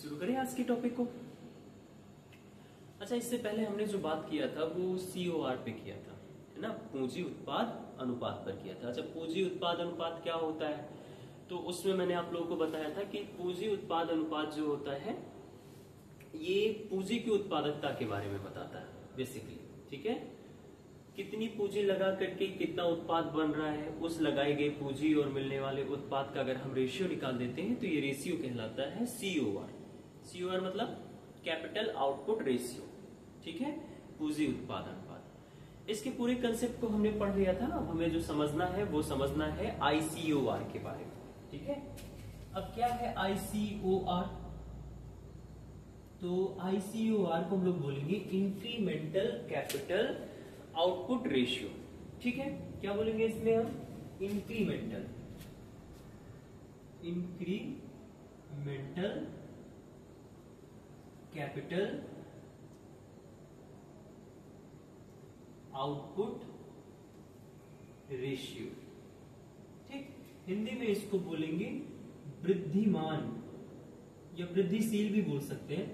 शुरू करें आज के टॉपिक को। अच्छा, इससे पहले हमने जो बात किया था वो COR पे किया था, है ना, पूंजी उत्पाद अनुपात पर किया था। अच्छा, पूंजी उत्पाद अनुपात क्या होता है, तो उसमें मैंने आप लोगों को बताया था कि पूंजी उत्पाद अनुपात जो होता है ये पूंजी की उत्पादकता के बारे में बताता है बेसिकली। ठीक है, कितनी पूंजी लगा करके कितना उत्पाद बन रहा है, उस लगाई गई पूंजी और मिलने वाले उत्पाद का अगर हम रेशियो निकाल देते हैं तो ये रेशियो कहलाता है COR। COR मतलब कैपिटल आउटपुट रेशियो। ठीक है, पूंजी उत्पाद अनुपात। इसके पूरे कंसेप्ट को हमने पढ़ लिया था ना। अब हमें जो समझना है वो समझना है ICOR के बारे में। ठीक है, अब क्या है ICOR, तो ICOR को हम लोग बोलेंगे इंक्रीमेंटल कैपिटल आउटपुट रेशियो। ठीक है, क्या बोलेंगे इसमें हम, इंक्रीमेंटल कैपिटल आउटपुट रेशियो। ठीक, हिंदी में इसको बोलेंगे वृद्धिमान या वृद्धिशील भी बोल सकते हैं,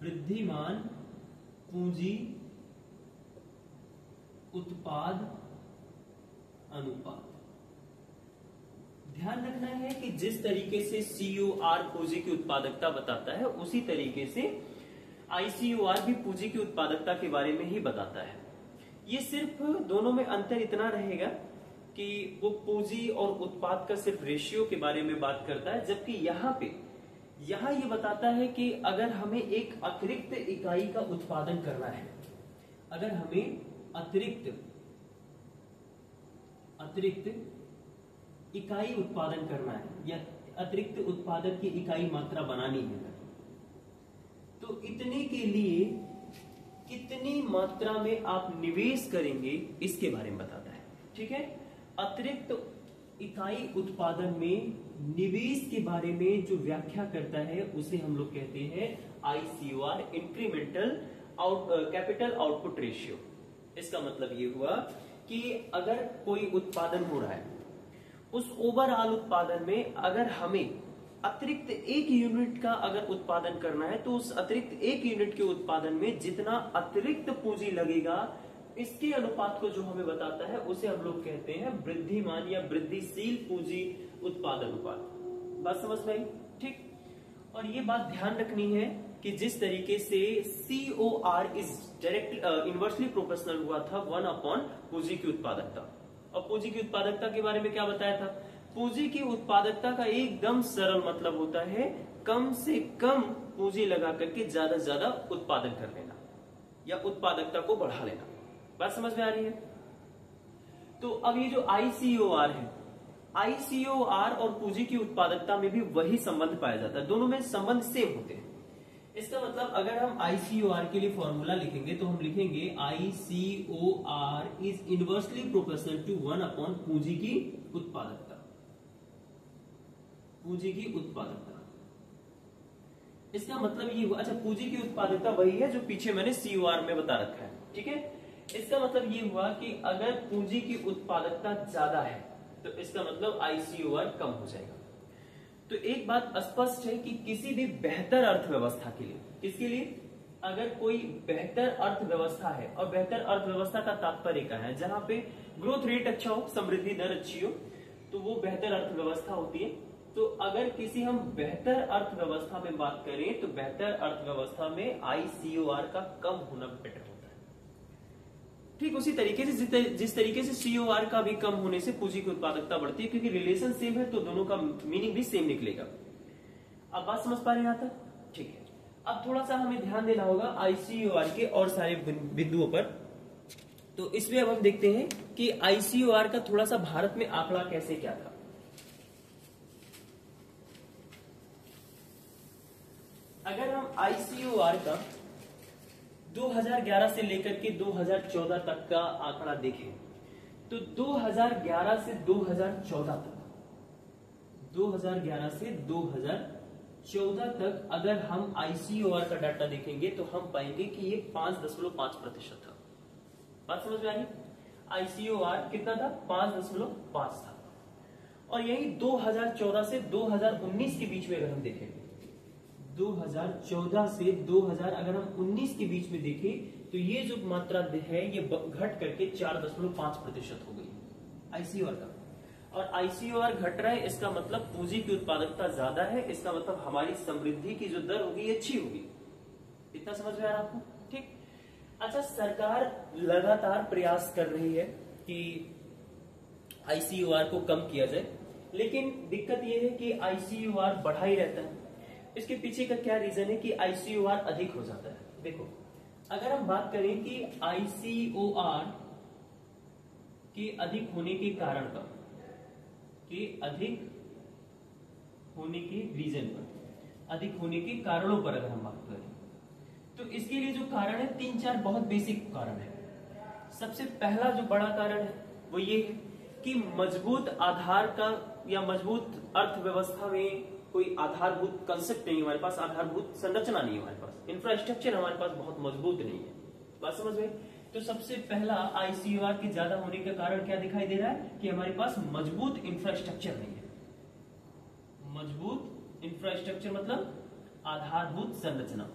वृद्धिमान पूंजी उत्पाद अनुपात। ध्यान रखना है कि जिस तरीके से COR पूंजी की उत्पादकता बताता है उसी तरीके से ICOR भी पूंजी की उत्पादकता के बारे में ही बताता है। ये सिर्फ दोनों में अंतर इतना रहेगा कि वो पूंजी और उत्पाद का सिर्फ रेशियो के बारे में बात करता है, जबकि यहां ये बताता है कि अगर हमें एक अतिरिक्त इकाई का उत्पादन करना है, अगर हमें अतिरिक्त इकाई उत्पादन करना है या अतिरिक्त उत्पादक की इकाई मात्रा बनानी है, तो इतने के लिए कितनी मात्रा में आप निवेश करेंगे इसके बारे में बताता है। ठीक है, अतिरिक्त इकाई उत्पादन में निवेश के बारे में जो व्याख्या करता है उसे हम लोग कहते हैं ICOR, incremental capital output ratio. इसका मतलब ये हुआ कि अगर कोई उत्पादन हो रहा है, उस ओवरऑल उत्पादन में अगर हमें अतिरिक्त 1 यूनिट का अगर उत्पादन करना है, तो उस अतिरिक्त 1 यूनिट के उत्पादन में जितना अतिरिक्त पूंजी लगेगा इसके अनुपात को जो हमें बताता है उसे हम लोग कहते हैं वृद्धिमान या वृद्धिशील पूंजी उत्पाद अनुपात। बात समझ में आई? ठीक, और ये बात ध्यान रखनी है कि जिस तरीके से COR is direct inversely proportional हुआ था 1/, पूंजी की उत्पादकता। और पूंजी की उत्पादकता के बारे में क्या बताया था, पूंजी की उत्पादकता का एकदम सरल मतलब होता है कम से कम पूंजी लगा करके ज्यादा से ज्यादा उत्पादन कर लेना या उत्पादकता को बढ़ा लेना। बात समझ में आ रही है? तो अब ये जो ICOR है, ICOR और पूंजी की उत्पादकता में भी वही संबंध पाया जाता है, दोनों में संबंध सेम होते हैं। इसका मतलब अगर हम ICOR के लिए फॉर्मूला लिखेंगे तो हम लिखेंगे ICOR is inversely proportional to 1/, पूंजी की उत्पादकता। पूंजी की उत्पादकता, इसका मतलब ये हुआ। अच्छा, पूंजी की उत्पादकता वही है जो पीछे मैंने COR में बता रखा है। ठीक है, इसका मतलब ये हुआ कि अगर पूंजी की उत्पादकता ज्यादा है तो इसका मतलब ICOR कम हो जाएगा। तो एक बात स्पष्ट है कि किसी भी बेहतर अर्थव्यवस्था के लिए, किसके लिए, अगर कोई बेहतर अर्थव्यवस्था है, और बेहतर अर्थव्यवस्था का तात्पर्य क्या है, जहां पे ग्रोथ रेट अच्छा हो, समृद्धि दर अच्छी हो, तो वो बेहतर अर्थव्यवस्था होती है। तो अगर किसी हम बेहतर अर्थव्यवस्था में बात करें तो बेहतर अर्थव्यवस्था में ICOR का कम होना बेटर होता है। ठीक उसी तरीके से जिस तरीके से COR का भी कम होने से पूंजी की उत्पादकता बढ़ती है, क्योंकि रिलेशन सेम है तो दोनों का मीनिंग भी सेम निकलेगा। अब बात समझ पा रहे हैं यहां तक? ठीक है, अब थोड़ा सा हमें ध्यान देना होगा ICOR के और सारे बिंदुओं पर। तो इसमें अब हम देखते हैं कि ICOR का थोड़ा सा भारत में आंकड़ा कैसे क्या था। अगर हम ICOR का 2011 से लेकर के 2014 तक का आंकड़ा देखें तो 2011 से 2014 तक अगर हम ICOR का डाटा देखेंगे तो हम पाएंगे कि ये 5.5% था। बात समझ में आ रही? ICOR कितना था? 5.5 था। और यही 2014 से 2019 के बीच में अगर हम देखें, 2014 से 2000 अगर हम 19 के बीच में देखें तो ये जो मात्रा है ये घट करके 4.5% हो गई आईसीओआर का। और आईसीओआर घट रहा है, इसका मतलब पूंजी की उत्पादकता ज्यादा है, इसका मतलब हमारी समृद्धि की जो दर होगी ये अच्छी होगी। इतना समझ में आ रहा आपको? ठीक। अच्छा, सरकार लगातार प्रयास कर रही है कि आईसीओआर को कम किया जाए, लेकिन दिक्कत यह है कि आईसीओआर बढ़ा ही रहता है। इसके पीछे का क्या रीजन है कि आईसीओआर अधिक हो जाता है। देखो, अगर हम बात करें कि आईसीओआर के अधिक होने के कारण का, के अधिक होने के रीजन पर, अधिक होने के कारणों पर अगर हम बात करें तो इसके लिए जो कारण है 3-4 बहुत बेसिक कारण है। सबसे पहला जो बड़ा कारण है वो ये है कि मजबूत आधार का या मजबूत अर्थव्यवस्था में कोई आधारभूत कंसेप्ट नहीं है हमारे पास, आधारभूत संरचना नहीं है हमारे पास, इंफ्रास्ट्रक्चर हमारे पास बहुत मजबूत नहीं है। बात समझ में? तो सबसे पहला आईसीओआर के ज्यादा होने का कारण क्या दिखाई दे रहा है कि हमारे पास मजबूत इंफ्रास्ट्रक्चर नहीं है। मजबूत इंफ्रास्ट्रक्चर मतलब आधारभूत संरचना।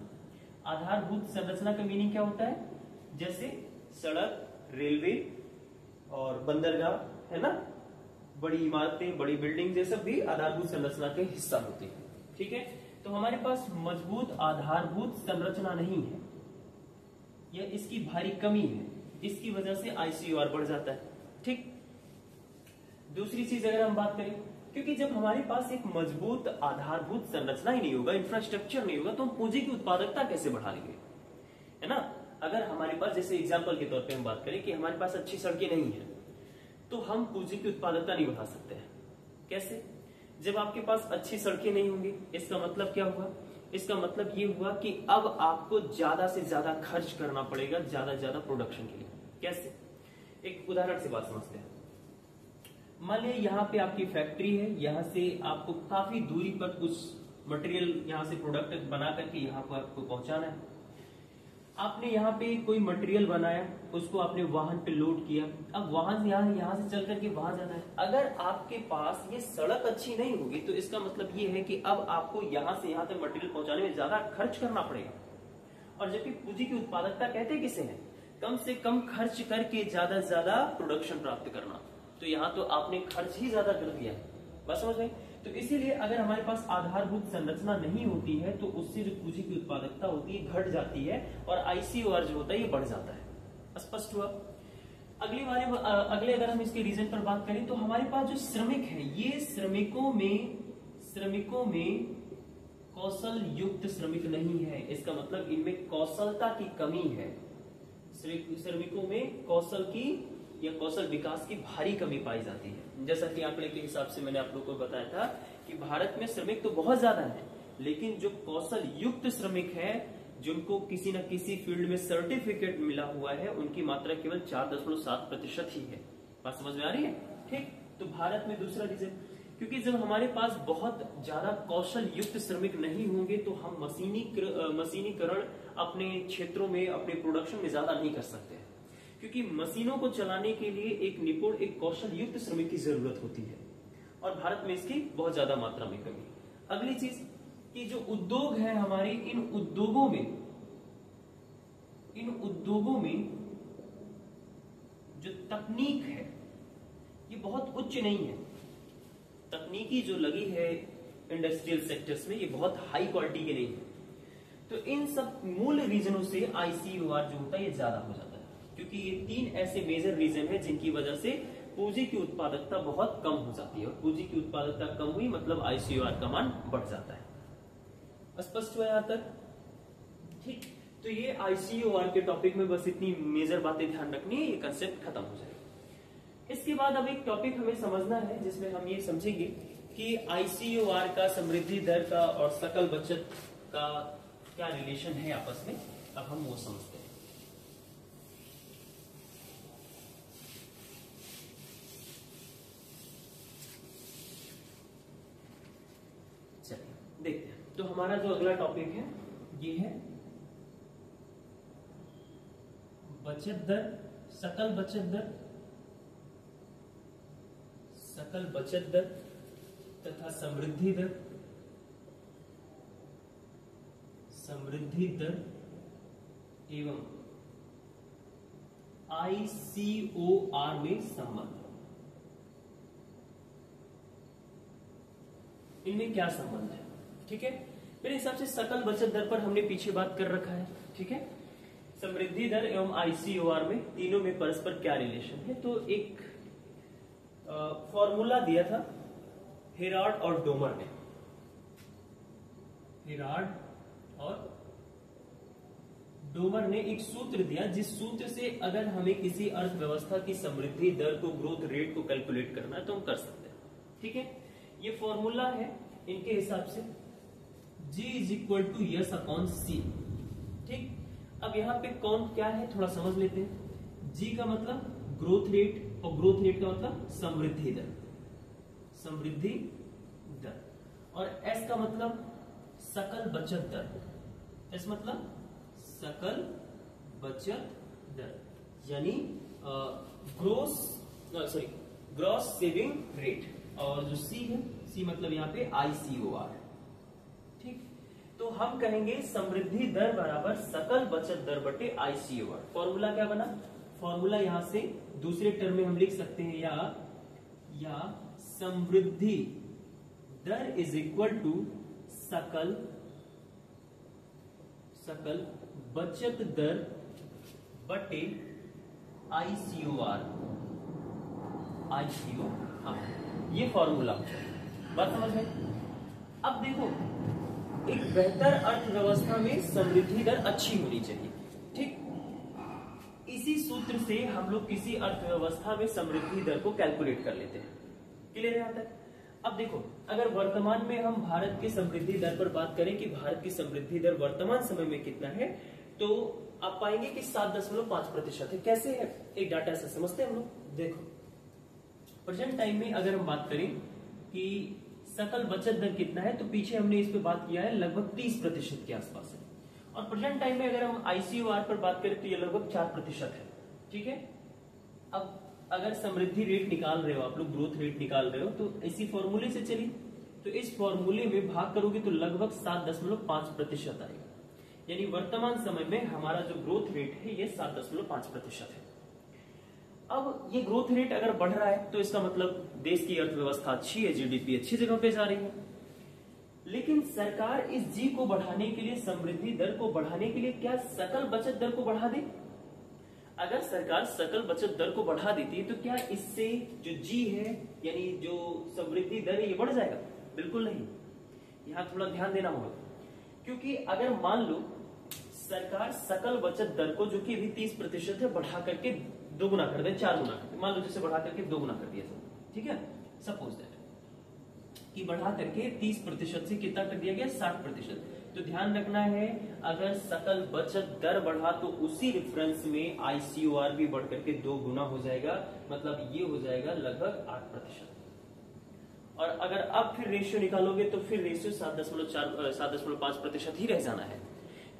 आधारभूत संरचना का मीनिंग क्या होता है? जैसे सड़क, रेलवे और बंदरगाह, है ना, बड़ी इमारतें, बड़ी बिल्डिंग, ये सब भी आधारभूत संरचना के हिस्सा होती है। ठीक है, तो हमारे पास मजबूत आधारभूत संरचना नहीं है, यह इसकी भारी कमी है, इसकी वजह से आईसीओआर बढ़ जाता है। ठीक। दूसरी चीज अगर हम बात करें, क्योंकि जब हमारे पास एक मजबूत आधारभूत संरचना ही नहीं होगा, इंफ्रास्ट्रक्चर नहीं होगा, तो हम पूंजी की उत्पादकता कैसे बढ़ा लेंगे, है ना। अगर हमारे पास, जैसे एग्जांपल के तौर पे हम बात करें कि हमारे पास अच्छी सड़कें नहीं है, तो हम पूंजी की उत्पादकता नहीं बढ़ा सकते हैं। कैसे? जब आपके पास अच्छी सड़कें नहीं होंगी, इसका मतलब क्या हुआ? इसका मतलब ये हुआ कि अब आपको ज्यादा से ज्यादा खर्च करना पड़ेगा, ज्यादा से ज्यादा प्रोडक्शन के लिए। कैसे? एक उदाहरण से बात समझते हैं। मान लिया यहाँ पे आपकी फैक्ट्री है, यहाँ से आपको काफी दूरी पर कुछ मटेरियल, यहाँ से प्रोडक्ट बना करके यहाँ पर आपको पहुंचाना है। आपने यहाँ पे कोई मटेरियल बनाया, उसको आपने वाहन पे लोड किया, अब वाहन से यहाँ से चल करके वहां जाना है। अगर आपके पास ये सड़क अच्छी नहीं होगी तो इसका मतलब ये है कि अब आपको यहाँ से यहाँ तक मटेरियल पहुंचाने में ज्यादा खर्च करना पड़ेगा। और जबकि पूंजी की उत्पादकता कहते किसे है? कम से कम खर्च करके ज्यादा से ज्यादा प्रोडक्शन प्राप्त करना। तो यहाँ तो आपने खर्च ही ज्यादा कर दिया। बस समझ गए? तो इसीलिए अगर हमारे पास आधारभूत संरचना नहीं होती है तो उससे जो पूंजी की उत्पादकता होती है घट जाती है और आईसीओआर जो होता है ये बढ़ जाता है। स्पष्ट हुआ? अगले अगर हम इसके रीजन पर बात करें तो हमारे पास जो श्रमिक है, ये श्रमिकों में कौशल युक्त श्रमिक नहीं है। इसका मतलब इनमें कौशलता की कमी है। श्रमिकों में कौशल की या कौशल विकास की भारी कमी पाई जाती है। जैसा कि आंकड़े के हिसाब से मैंने आप लोगों को बताया था कि भारत में श्रमिक तो बहुत ज्यादा है, लेकिन जो कौशल युक्त श्रमिक है, जिनको किसी न किसी फील्ड में सर्टिफिकेट मिला हुआ है, उनकी मात्रा केवल 4.7% ही है। बात समझ में आ रही है? ठीक। तो भारत में दूसरा रीजन, क्योंकि जब हमारे पास बहुत ज्यादा कौशल युक्त श्रमिक नहीं होंगे तो हम मशीनीकरण अपने क्षेत्रों में, अपने प्रोडक्शन में ज्यादा नहीं कर सकते, क्योंकि मशीनों को चलाने के लिए एक निपुण, एक कौशल युक्त श्रमिक की जरूरत होती है और भारत में इसकी बहुत ज्यादा मात्रा में कमी। अगली चीज कि जो उद्योग है हमारे, इन उद्योगों में जो तकनीक है ये बहुत उच्च नहीं है। तकनीकी जो लगी है इंडस्ट्रियल सेक्टर्स में, ये बहुत हाई क्वालिटी के नहीं है। तो इन सब मूल रीजनों से आईसीओआर जो होता है ये ज्यादा हो जाता है, क्योंकि ये 3 ऐसे मेजर रीजन है जिनकी वजह से पूंजी की उत्पादकता बहुत कम हो जाती है। और पूंजी की उत्पादकता कम हुई मतलब आईसीओआर का मान बढ़ जाता है। स्पष्ट हुआ यहां तक? ठीक। तो ये आईसीओआर के टॉपिक में बस इतनी मेजर बातें ध्यान रखनी है, ये कंसेप्ट खत्म हो जाएगा। इसके बाद अब एक टॉपिक हमें समझना है जिसमें हम ये समझेंगे कि आईसीओआर का, समृद्धि दर का और सकल बचत का क्या रिलेशन है आपस में। अब हम वो समझते हैं। चलिए देखते हैं। तो हमारा जो अगला टॉपिक है ये है बचत दर, सकल बचत दर तथा समृद्धि दर समृद्धि दर एवं ICOR में संबंध। इनमें क्या संबंध है? ठीक है, मेरे हिसाब से सकल बचत दर पर हमने पीछे बात कर रखा है। ठीक है, समृद्धि दर एवं ICOR में तीनों में परस्पर क्या रिलेशन है, तो एक फॉर्मूला दिया था हेराल्ड और डोमर ने। हेराल्ड और डोमर ने एक सूत्र दिया, जिस सूत्र से अगर हमें किसी अर्थव्यवस्था की समृद्धि दर को, ग्रोथ रेट को कैलकुलेट करना है तो हम कर सकते हैं। ठीक है, ये फॉर्मूला है इनके हिसाब से G is equal to s upon c. ठीक, अब यहाँ पे कौन क्या है थोड़ा समझ लेते हैं। G का मतलब ग्रोथ रेट और ग्रोथ रेट का मतलब समृद्धि दर, समृद्धि दर, और S का मतलब सकल बचत दर। S मतलब सकल बचत दर, यानी ग्रॉस सेविंग रेट, और जो C है, C मतलब यहाँ पे ICOR। ठीक, तो हम कहेंगे समृद्धि दर बराबर सकल बचत दर बटे ICOR। फॉर्मूला क्या बना? फॉर्मूला यहां से दूसरे टर्म में हम लिख सकते हैं, या समृद्धि दर इज इक्वल टू सकल बचत दर बटे ICOR। ये फॉर्मूला, बात समझ में? अब देखो, एक बेहतर अर्थव्यवस्था में समृद्धि दर अच्छी होनी चाहिए। ठीक, इसी सूत्र से हम लोग किसी अर्थव्यवस्था में समृद्धि दर को कैलकुलेट कर लेते हैं। क्लियर आता है? अब देखो, अगर वर्तमान में हम भारत की समृद्धि दर पर बात करें कि भारत की समृद्धि दर वर्तमान समय में कितना है, तो आप पाएंगे कि 7.5% है। कैसे है? एक डाटा से समझते हैं हम लोग। देखो, प्रेजेंट टाइम में अगर हम बात करें कि सकल बचत दर कितना है, तो पीछे हमने इस पे बात किया है, लगभग 30% के आसपास है। और प्रेजेंट टाइम में अगर हम ICOR पर बात करें तो ये लगभग 4% है। ठीक है, अब अगर समृद्धि रेट निकाल रहे हो आप लोग, ग्रोथ रेट निकाल रहे हो, तो इसी फॉर्मूले से चलिए, तो इस फॉर्मूले में भाग करोगे तो लगभग 7.5% आएगा। यानी वर्तमान समय में हमारा जो ग्रोथ रेट है ये 7.5% है। अब ये ग्रोथ रेट अगर बढ़ रहा है तो इसका मतलब देश की अर्थव्यवस्था अच्छी है, GDP अच्छी जगह पे जा रही है। लेकिन सरकार इस जी को बढ़ाने के लिए, समृद्धि दर को बढ़ाने के लिए क्या सकल बचत दर को बढ़ा दे? अगर सरकार सकल बचत दर को बढ़ा देती है तो क्या इससे जो जी है, यानी जो समृद्धि दर है, ये बढ़ जाएगा? बिल्कुल नहीं। यहां थोड़ा ध्यान देना होगा, क्योंकि अगर मान लो सरकार सकल बचत दर को, जो कि अभी 30% है, बढ़ा करके 2 गुना कर दे, 4 गुना कर दे, मान लो जैसे बढ़ा करके 2 गुना कर दिया, ठीक है, सपोज दैट कि बढ़ा करके 30% से कितना कर दिया गया, 60%। तो ध्यान रखना है, अगर सकल बचत दर बढ़ा तो उसी रेफरेंस में ICOR भी बढ़ करके 2 गुना हो जाएगा, मतलब ये हो जाएगा लगभग 8%। और अगर अब फिर रेशियो निकालोगे तो फिर रेशियो 7.5% ही रह जाना है।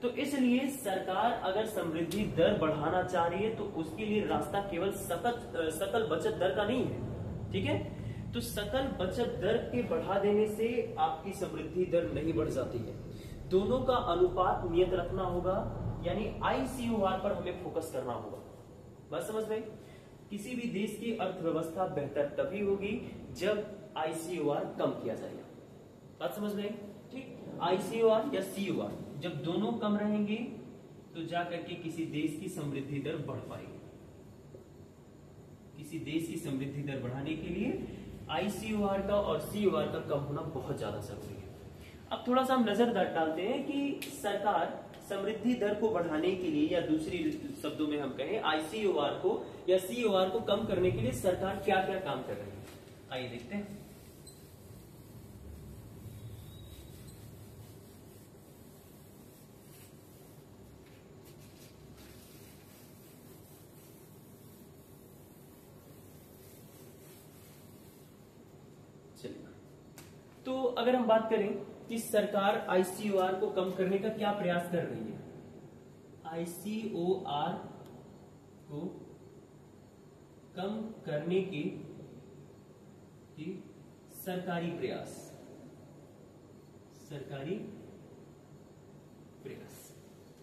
तो इसलिए सरकार अगर समृद्धि दर बढ़ाना चाह रही है तो उसके लिए रास्ता केवल सकल बचत दर का नहीं है। ठीक है, तो सकल बचत दर के बढ़ा देने से आपकी समृद्धि दर नहीं बढ़ जाती है। दोनों का अनुपात नियत रखना होगा, यानी ICOR पर हमें फोकस करना होगा। बस समझ में? किसी भी देश की अर्थव्यवस्था बेहतर तभी होगी जब ICOR कम किया जाएगा। बात समझ में? ठीक, ICOR या COR जब दोनों कम रहेंगे तो जाकर के किसी देश की समृद्धि दर बढ़ पाएगी। किसी देश की समृद्धि दर बढ़ाने के लिए ICOR का और COR का कम होना बहुत ज्यादा जरूरी है। अब थोड़ा सा हम नजर डालते हैं कि सरकार समृद्धि दर को बढ़ाने के लिए, या दूसरी शब्दों में हम कहें ICOR को या COR को कम करने के लिए सरकार क्या क्या काम कर रही है, आइए देखते हैं। तो अगर हम बात करें कि सरकार ICOR को कम करने का क्या प्रयास कर रही है, ICOR को कम करने के सरकारी प्रयास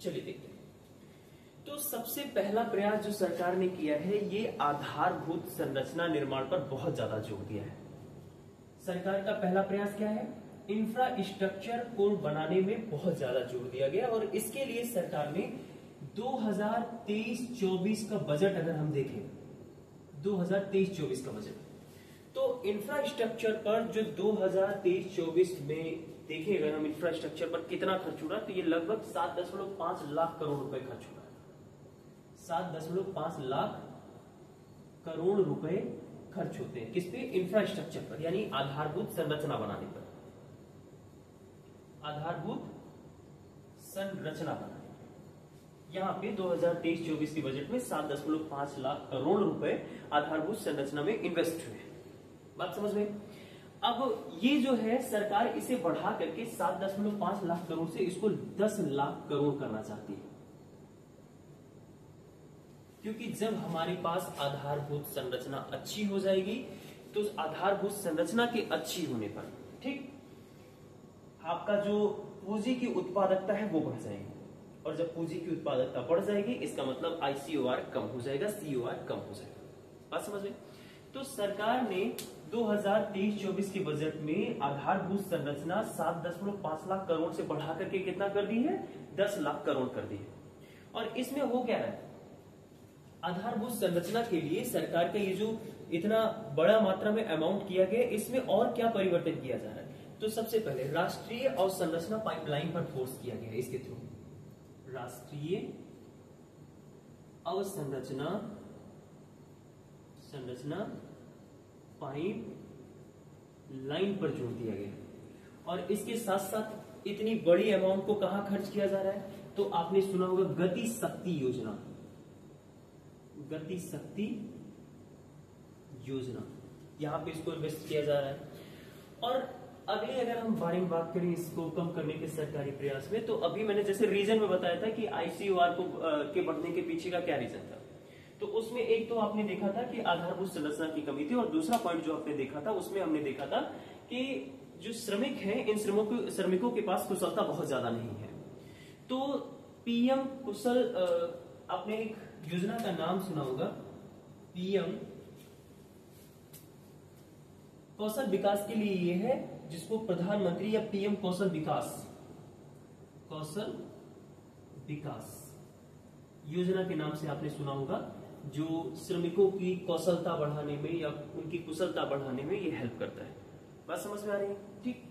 चलिए देखते हैं। तो सबसे पहला प्रयास जो सरकार ने किया है, ये आधारभूत संरचना निर्माण पर बहुत ज्यादा जोर दिया है। सरकार का पहला प्रयास क्या है? इंफ्रास्ट्रक्चर को बनाने में बहुत ज्यादा जोर दिया गया और इसके लिए सरकार ने 2023-24 का बजट अगर हम देखें, 2023-24 का बजट, तो इंफ्रास्ट्रक्चर पर जो 2023-24 में देखें अगर हम इंफ्रास्ट्रक्चर पर कितना खर्च हो रहा है, तो ये लगभग 7.5 लाख करोड़ रुपए खर्च हो रहा है। 7.5 लाख करोड़ रुपए खर्च होते हैं किस पे? इंफ्रास्ट्रक्चर पर, यानी आधारभूत संरचना बनाने पर। आधारभूत संरचना बनाने पर यहां पे 2023-24 के बजट में 7.5 लाख करोड़ रुपए आधारभूत संरचना में इन्वेस्ट हुए। बात समझ में? अब ये जो है सरकार इसे बढ़ा करके 7.5 लाख करोड़ से इसको 10 लाख करोड़ करना चाहती है, क्योंकि जब हमारे पास आधारभूत संरचना अच्छी हो जाएगी तो आधारभूत संरचना के अच्छी होने पर, ठीक, आपका जो पूंजी की उत्पादकता है वो बढ़ जाएगी, और जब पूंजी की उत्पादकता बढ़ जाएगी इसका मतलब ICOR कम हो जाएगा, COR कम हो जाएगा। बात समझ में? तो सरकार ने 2023-24 के बजट में आधारभूत संरचना 7.5 लाख करोड़ से बढ़ा करके कितना कर दी है? 10 लाख करोड़ कर दी है। और इसमें हो क्या रहा है? आधारभूत संरचना के लिए सरकार का ये जो इतना बड़ा मात्रा में अमाउंट किया गया, इसमें और क्या परिवर्तन किया जा रहा है? तो सबसे पहले राष्ट्रीय अवसंरचना पाइपलाइन पर फोर्स किया गया है। इसके थ्रू राष्ट्रीय अवसंरचना पाइप लाइन पर जोर दिया गया, और इसके साथ साथ इतनी बड़ी अमाउंट को कहां खर्च किया जा रहा है? तो आपने सुना होगा गति शक्ति योजना, गति शक्ति योजना, यहां पे इसको इन्वेस्ट किया जा रहा है। और अगले अगर हम बारे में बात करें इसको कम करने के सरकारी प्रयास में, तो अभी मैंने जैसे रीजन में बताया था कि ICOR को के बढ़ने के पीछे का क्या रीजन था, तो उसमें एक तो आपने देखा था कि आधारभूत संरचना की कमी थी, और दूसरा पॉइंट जो आपने देखा था उसमें हमने देखा था कि जो श्रमिक हैं, इन श्रमिकों के पास कुशलता बहुत ज्यादा नहीं है। तो PM कुशल, आपने एक योजना का नाम सुना होगा, PM कौशल विकास के लिए ये है, जिसको प्रधानमंत्री या PM कौशल विकास योजना के नाम से आपने सुना होगा, जो श्रमिकों की कौशलता बढ़ाने में या उनकी कुशलता बढ़ाने में ये हेल्प करता है। बात समझ में आ रही है? ठीक,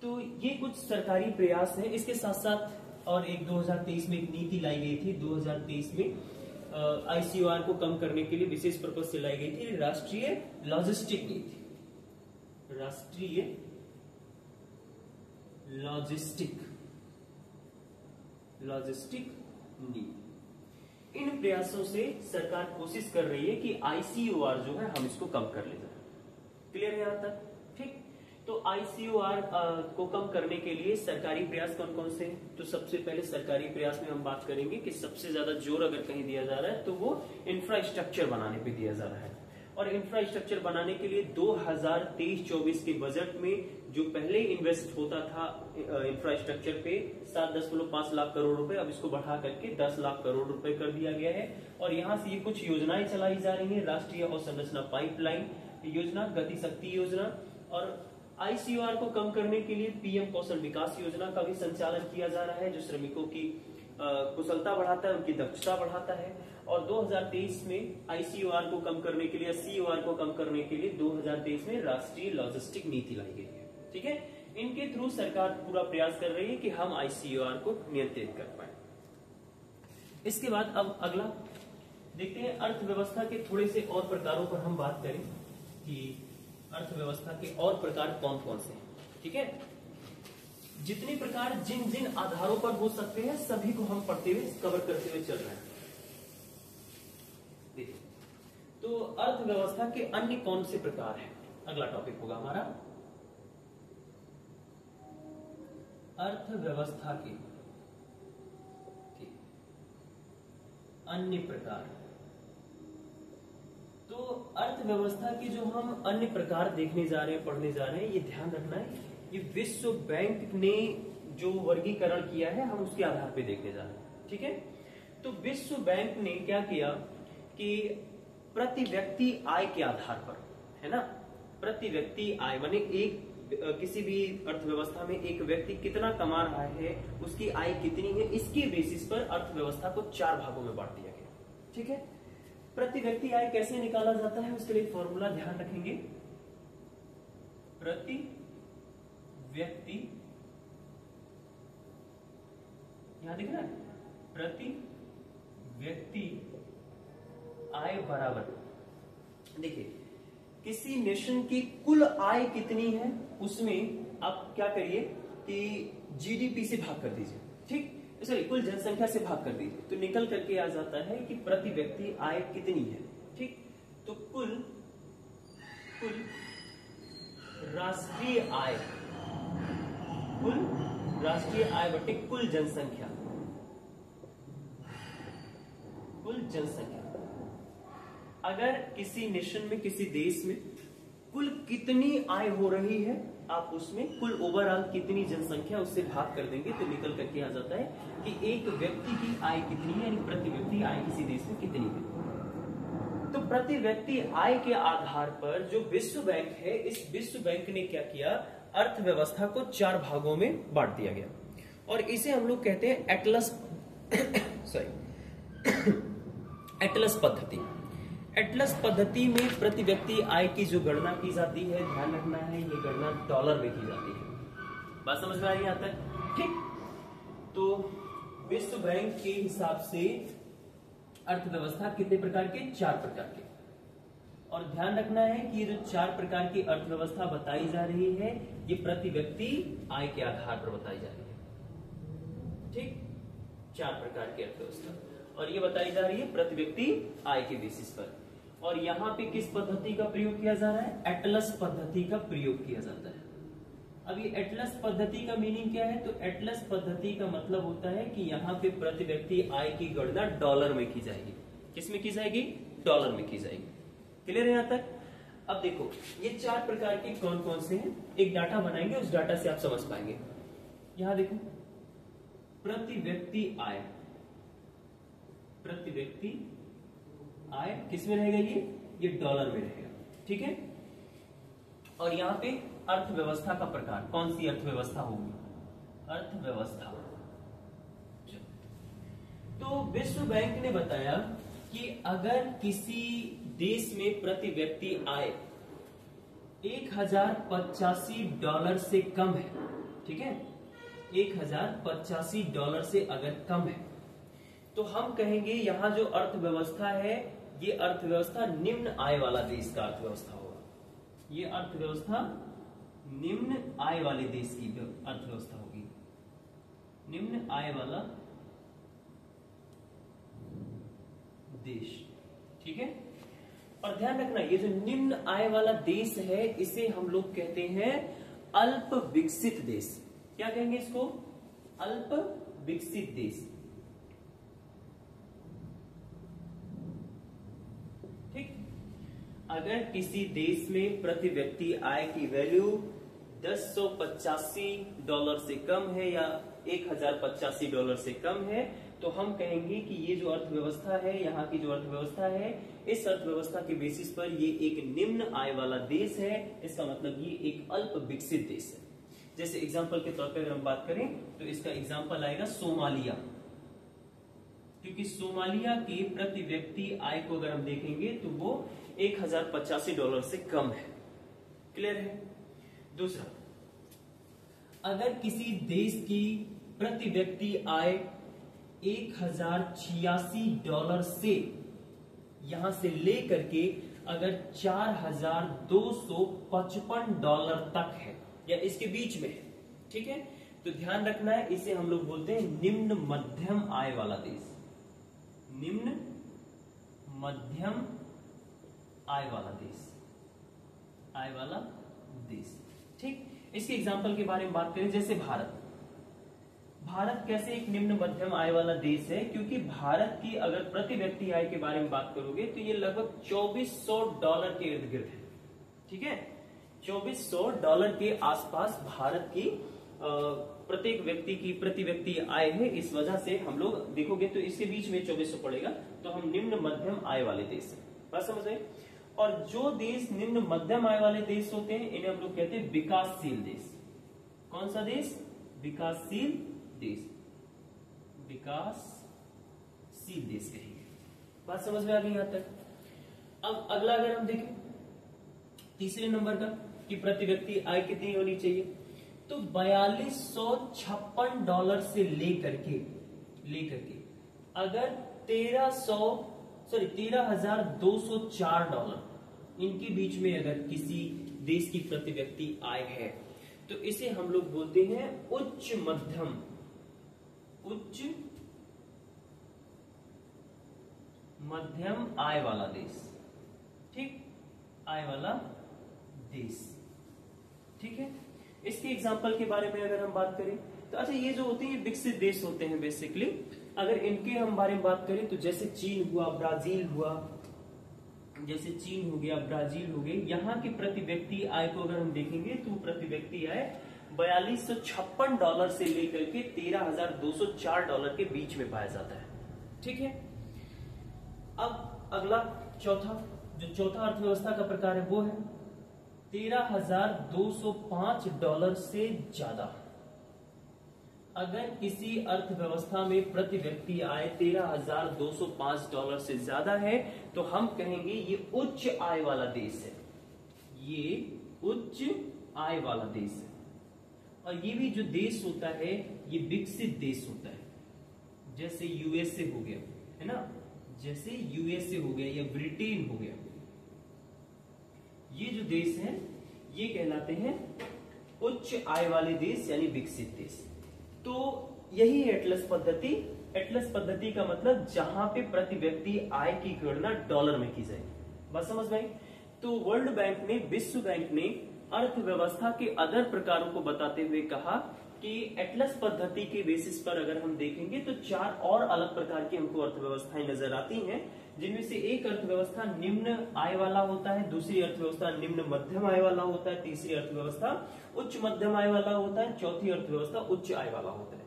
तो ये कुछ सरकारी प्रयास हैं। इसके साथ साथ और एक 2023 में एक नीति लाई गई थी, 2023 में ICOR को कम करने के लिए विशेष पर्पज से लाई गई थी राष्ट्रीय लॉजिस्टिक नीति, राष्ट्रीय लॉजिस्टिक नीति। इन प्रयासों से सरकार कोशिश कर रही है कि ICOR जो है हम इसको कम कर ले जाए। क्लियर है यहां तक? ठीक, तो ICOR को कम करने के लिए सरकारी प्रयास कौन कौन से हैं? तो सबसे पहले सरकारी प्रयास में हम बात करेंगे कि सबसे ज्यादा जोर अगर कहीं दिया जा रहा है तो वो इंफ्रास्ट्रक्चर बनाने पे दिया जा रहा है। और इंफ्रास्ट्रक्चर बनाने के लिए 2023-24 के बजट में जो पहले इन्वेस्ट होता था इंफ्रास्ट्रक्चर पे 7.5 लाख करोड़ रुपए, अब इसको बढ़ा करके 10 लाख करोड़ रुपए कर दिया गया है। और यहाँ से ये कुछ योजनाएं चलाई जा रही हैं, राष्ट्रीय अवसंरचना पाइपलाइन योजना, गति शक्ति योजना, और ICOR को कम करने के लिए PM कौशल विकास योजना का भी संचालन किया जा रहा है, जो श्रमिकों की कुशलता बढ़ाता है, उनकी दक्षता बढ़ाता है। और 2023 में ICOR को कम करने के लिए, COR को कम करने के लिए 2023 में राष्ट्रीय लॉजिस्टिक नीति लाई गई है। ठीक है, इनके थ्रू सरकार पूरा प्रयास कर रही है कि हम ICOR को नियंत्रित कर पाए। इसके बाद अब अगला देखते हैं, अर्थव्यवस्था के थोड़े से और प्रकारों पर हम बात करें कि अर्थव्यवस्था के और प्रकार कौन कौन से हैं। ठीक है, जितने प्रकार जिन जिन आधारों पर हो सकते हैं सभी को हम पढ़ते हुए कवर करते हुए चल रहे हैं। देखिए, तो अर्थव्यवस्था के अन्य कौन से प्रकार हैं, अगला टॉपिक होगा हमारा अर्थव्यवस्था के अन्य प्रकार। तो अर्थव्यवस्था के जो हम अन्य प्रकार देखने जा रहे हैं, पढ़ने जा रहे हैं, ये ध्यान रखना है, ये विश्व बैंक ने जो वर्गीकरण किया है हम उसके आधार पे देखने जा रहे हैं। ठीक है। तो विश्व बैंक ने क्या किया कि प्रति व्यक्ति आय के आधार पर, है ना, प्रति व्यक्ति आय माने एक किसी भी अर्थव्यवस्था में एक व्यक्ति कितना कमा रहा है, उसकी आय कितनी है, इसके बेसिस पर अर्थव्यवस्था को 4 भागों में बांट दिया गया। ठीक है। प्रति व्यक्ति आय कैसे निकाला जाता है, उसके लिए फॉर्मूला ध्यान रखेंगे। प्रति व्यक्ति, यहां दिख रहा है, प्रति व्यक्ति आय बराबर, देखिए किसी नेशन की कुल आय कितनी है, उसमें आप क्या करिए कि जीडीपी से भाग कर दीजिए, ठीक, सॉरी कुल जनसंख्या से भाग कर दीजिए, तो निकल करके आ जाता है कि प्रति व्यक्ति आय कितनी है। ठीक, तो कुल राष्ट्रीय आय, कुल राष्ट्रीय आय बटे कुल जनसंख्या, कुल जनसंख्या। अगर किसी नेशन में, किसी देश में कुल कितनी आय हो रही है, आप उसमें कुल ओवरऑल कितनी जनसंख्या उससे भाग कर देंगे तो निकल करके आ जाता है कि एक व्यक्ति की आय कितनी है, यानी प्रति व्यक्ति आय किसी देश में कितनी है। तो प्रति व्यक्ति आय के आधार पर जो विश्व बैंक है, इस विश्व बैंक ने क्या किया, अर्थव्यवस्था को 4 भागों में बांट दिया गया और इसे हम लोग कहते हैं एटलस एटलस पद्धति। एटलस पद्धति में प्रति व्यक्ति आय की जो गणना की जाती है, ध्यान रखना है ये गणना डॉलर में की जाती है। बात समझ में आ रही है यहां तक? ठीक, तो विश्व बैंक के हिसाब से अर्थव्यवस्था कितने प्रकार के, 4 प्रकार के, और ध्यान रखना है कि ये जो 4 प्रकार की अर्थव्यवस्था बताई जा रही है, ये प्रति व्यक्ति आय के आधार पर बताई जा रही है। ठीक, 4 प्रकार की अर्थव्यवस्था, और ये बताई जा रही है प्रति व्यक्ति आय के बेसिस पर। और यहां पे किस पद्धति का प्रयोग किया जा रहा है, एटलस पद्धति का प्रयोग किया जाता है। अब ये एटलस पद्धति का मीनिंग क्या है, तो एटलस पद्धति का मतलब होता है कि यहाँ पे प्रति व्यक्ति आय की गणना डॉलर में की जाएगी। किस में की जाएगी, डॉलर में की जाएगी। क्लियर है यहां तक? अब देखो ये 4 प्रकार के कौन कौन से हैं, एक डाटा बनाएंगे, उस डाटा से आप समझ पाएंगे। यहां देखो प्रति व्यक्ति आय, प्रति व्यक्ति आय किस में रहेगा, ये डॉलर में रहेगा। ठीक है। और यहां पे अर्थव्यवस्था का प्रकार, कौन सी अर्थव्यवस्था होगी, अर्थव्यवस्था। तो विश्व बैंक ने बताया कि अगर किसी देश में प्रति व्यक्ति आय $1085 से कम है, ठीक है, $1085 से अगर कम है, तो हम कहेंगे यहां जो अर्थव्यवस्था है, ये अर्थव्यवस्था निम्न आय वाला देश का अर्थव्यवस्था होगा। ये अर्थव्यवस्था निम्न आय वाले देश की अर्थव्यवस्था होगी, निम्न आय वाला देश। ठीक है। और ध्यान रखना ये जो निम्न आय वाला देश है, इसे हम लोग कहते हैं अल्प विकसित देश। क्या कहेंगे इसको, अल्प विकसित देश। ठीक, अगर किसी देश में प्रति व्यक्ति आय की वैल्यू $1085 से कम है या $1085 से कम है, तो हम कहेंगे कि ये जो अर्थव्यवस्था है, यहाँ की जो अर्थव्यवस्था है, इस अर्थव्यवस्था के बेसिस पर ये एक निम्न आय वाला देश है। इसका मतलब ये एक अल्प विकसित देश है। जैसे एग्जांपल के तौर पर अगर हम बात करें तो इसका एग्जांपल आएगा सोमालिया, क्योंकि सोमालिया की प्रति व्यक्ति आय को अगर हम देखेंगे तो वो $1085 से कम है। क्लियर है। दूसरा, अगर किसी देश की प्रति व्यक्ति आय $1086 से यहां से लेकर के अगर $4255 तक है या इसके बीच में है, ठीक है, तो ध्यान रखना है इसे हम लोग बोलते हैं निम्न मध्यम आय वाला देश, निम्न मध्यम आय वाला देश, आय वाला देश। ठीक, इसके एग्जांपल के बारे में बात करें, जैसे भारत। भारत कैसे एक निम्न मध्यम आय वाला देश है, क्योंकि भारत की अगर प्रति व्यक्ति आय के बारे में बात करोगे तो ये लगभग $2400 के इर्द गिर्द है। ठीक है, $2400 के आसपास भारत की प्रत्येक व्यक्ति की प्रति व्यक्ति आय है, इस वजह से हम लोग देखोगे तो इसके बीच में 2400 पड़ेगा, तो हम निम्न मध्यम आय वाले देश हैं। बात समझ रहे? और जो देश निम्न मध्यम आय वाले देश होते हैं इन्हें हम लोग कहते हैं विकासशील देश। कौन सा देश? विकासशील देश, विकासशील देश कहेंगे। बात समझ में आ गई यहां तक? अब अगला अगर हम देखें तीसरे नंबर का कि प्रति व्यक्ति आय कितनी होनी चाहिए, तो $4256 से लेकर के अगर $13,204 इनके बीच में अगर किसी देश की प्रति व्यक्ति आय है तो इसे हम लोग बोलते हैं उच्च मध्यम आय वाला देश। ठीक, आय वाला देश। ठीक है, इसके एग्जाम्पल के बारे में अगर हम बात करें तो अच्छा, ये जो होते हैं विकसित देश होते हैं बेसिकली, अगर इनके हम बारे में बात करें तो जैसे चीन हुआ, ब्राजील हुआ, जैसे चीन हो गया, ब्राजील हो गए, यहाँ की प्रति व्यक्ति आय को अगर हम देखेंगे तो प्रति व्यक्ति आय $4256 से लेकर के $13,204 के बीच में पाया जाता है। ठीक है, अब अगला चौथा अर्थव्यवस्था का प्रकार है वो है $13,205 से ज्यादा। अगर किसी अर्थव्यवस्था में प्रति व्यक्ति आय $13,205 से ज्यादा है तो हम कहेंगे ये उच्च आय वाला देश है, ये उच्च आय वाला देश है। और ये भी जो देश होता है ये विकसित देश होता है, जैसे यूएसए हो गया, है ना, जैसे यूएसए हो गया या ब्रिटेन हो गया, ये जो देश हैं ये कहलाते हैं उच्च आय वाले देश यानी विकसित देश। तो यही है एटलस पद्धति। एटलस पद्धति का मतलब जहां पे प्रति व्यक्ति आय की गणना डॉलर में की जाएगी। बात समझ में आई? तो वर्ल्ड बैंक ने, विश्व बैंक ने अर्थव्यवस्था के अदर प्रकारों को बताते हुए कहा कि एटलस पद्धति के बेसिस पर अगर हम देखेंगे तो 4 और अलग प्रकार की हमको अर्थव्यवस्थाएं नजर आती हैं, जिनमें से एक अर्थव्यवस्था निम्न आय वाला होता है, दूसरी अर्थव्यवस्था निम्न मध्यम आय वाला होता है, तीसरी अर्थव्यवस्था उच्च मध्यम आय वाला होता है, चौथी अर्थव्यवस्था उच्च आय वाला होता है।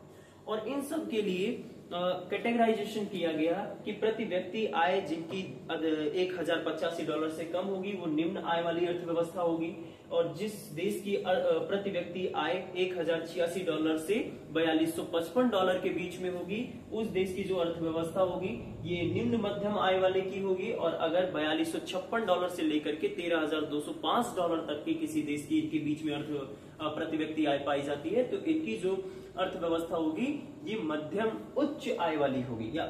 और इन सब के लिए कैटेगराइजेशन किया गया कि प्रति व्यक्ति आय जिनकी $1,085 से कम होगी वो निम्न आय वाली अर्थव्यवस्था होगी, और जिस देश की प्रति व्यक्ति आय $1,086 से $4,255 के बीच में होगी उस देश की जो अर्थव्यवस्था होगी ये निम्न मध्यम आय वाले की होगी। और अगर $4,256 से लेकर के $13,205 तक की किसी देश की इनके बीच में प्रति व्यक्ति आय पाई जाती है तो इनकी जो अर्थव्यवस्था होगी ये मध्यम उच्च आय वाली होगी या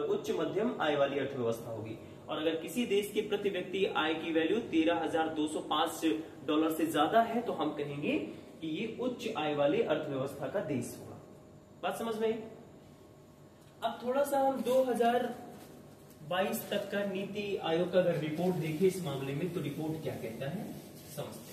उच्च मध्यम आय वाली अर्थव्यवस्था होगी। और अगर किसी देश की प्रति व्यक्ति आय की वैल्यू $13,205 से ज्यादा है तो हम कहेंगे कि ये उच्च आय वाले अर्थव्यवस्था का देश होगा। बात समझ में आई? अब थोड़ा सा हम 2022 तक का नीति आयोग का अगर रिपोर्ट देखें इस मामले में तो रिपोर्ट क्या कहता है समझते हैं।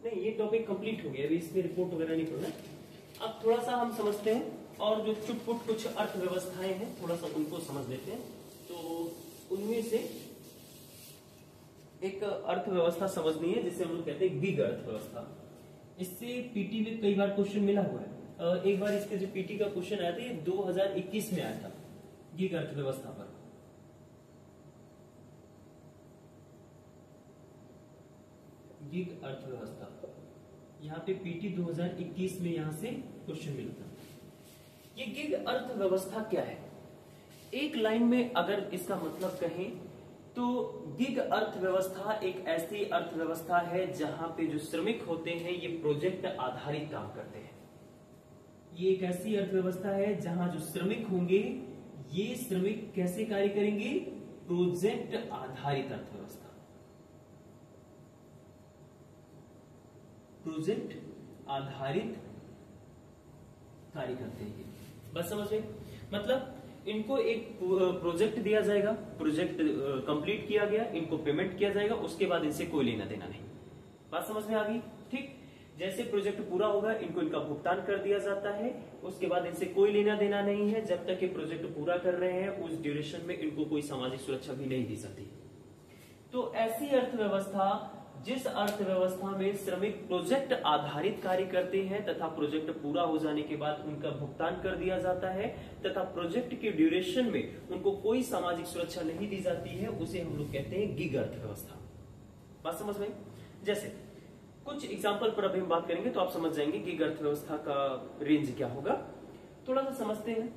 नहीं, ये टॉपिक कंप्लीट हो गया, अभी इसमें रिपोर्ट वगैरह नहीं पढ़ना। अब थोड़ा सा हम समझते हैं और जो चुटपुट कुछ अर्थव्यवस्थाएं हैं थोड़ा सा उनको समझ लेते हैं। तो उनमें से एक अर्थव्यवस्था समझनी है जिसे हम लोग कहते हैं गिग अर्थव्यवस्था। इससे पीटी में कई बार क्वेश्चन मिला हुआ है। एक बार इसके जो पीटी का क्वेश्चन आया था ये 2021 में आया था गिग अर्थव्यवस्था पर। गिग अर्थव्यवस्था यहाँ पे पीटी 2021 में यहां से क्वेश्चन मिला था। ये गिग अर्थव्यवस्था क्या है? एक लाइन में अगर इसका मतलब कहें तो गिग अर्थव्यवस्था एक ऐसी अर्थव्यवस्था है जहां पे जो श्रमिक होते हैं ये प्रोजेक्ट आधारित काम करते हैं। ये एक ऐसी अर्थव्यवस्था है जहां जो श्रमिक होंगे ये श्रमिक कैसे कार्य करेंगे? प्रोजेक्ट आधारित अर्थव्यवस्था, प्रोजेक्ट आधारित कार्य करते हैं। बस समझ में? मतलब इनको एक प्रोजेक्ट दिया जाएगा, प्रोजेक्ट कंप्लीट किया गया, इनको पेमेंट किया जाएगा, उसके बाद इनसे कोई लेना देना नहीं। बात समझ में आ गई? ठीक। जैसे प्रोजेक्ट पूरा होगा इनको इनका भुगतान कर दिया जाता है, उसके बाद इनसे कोई लेना देना नहीं है। जब तक ये प्रोजेक्ट पूरा कर रहे हैं उस ड्यूरेशन में इनको कोई सामाजिक सुरक्षा भी नहीं दी जाती। तो ऐसी अर्थव्यवस्था, जिस अर्थव्यवस्था में श्रमिक प्रोजेक्ट आधारित कार्य करते हैं तथा प्रोजेक्ट पूरा हो जाने के बाद उनका भुगतान कर दिया जाता है तथा प्रोजेक्ट के ड्यूरेशन में उनको कोई सामाजिक सुरक्षा नहीं दी जाती है, उसे हम लोग कहते हैं गिग अर्थव्यवस्था। बात समझ में? जैसे कुछ एग्जाम्पल पर अभी हम बात करेंगे तो आप समझ जाएंगे गिग अर्थव्यवस्था का रेंज क्या होगा। थोड़ा सा समझते हैं।